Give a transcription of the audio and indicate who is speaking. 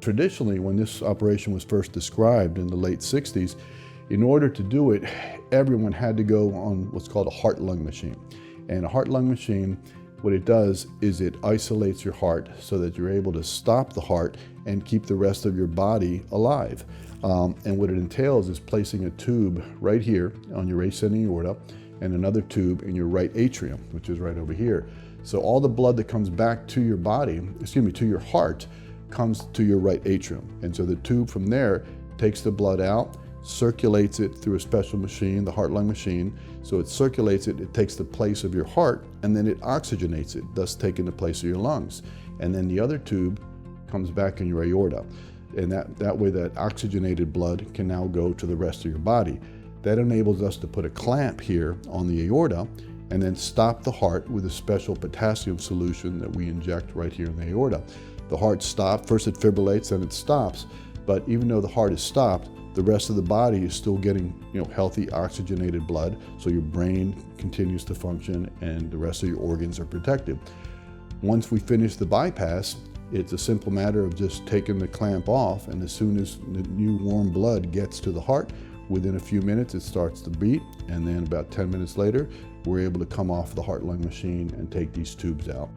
Speaker 1: Traditionally, when this operation was first described in the late 60s, in order to do it, everyone had to go on what's called a heart-lung machine. And a heart-lung machine, what it does is it isolates your heart so that you're able to stop the heart and keep the rest of your body alive. And what it entails is placing a tube right here on your ascending aorta and another tube in your right atrium, which is right over here. So all the blood that comes back to your body, to your heart, comes to your right atrium. And so the tube from there takes the blood out, circulates it through a special machine, the heart-lung machine. So it circulates it, it takes the place of your heart, and then it oxygenates it, thus taking the place of your lungs. And then the other tube comes back in your aorta. And that way that oxygenated blood can now go to the rest of your body. That enables us to put a clamp here on the aorta and then stop the heart with a special potassium solution that we inject right here in the aorta. The heart stops, first it fibrillates, then it stops. But even though the heart is stopped, the rest of the body is still getting healthy oxygenated blood, so your brain continues to function and the rest of your organs are protected. Once we finish the bypass, it's a simple matter of just taking the clamp off, and as soon as the new warm blood gets to the heart, within a few minutes it starts to beat, and then about 10 minutes later, we're able to come off the heart-lung machine and take these tubes out.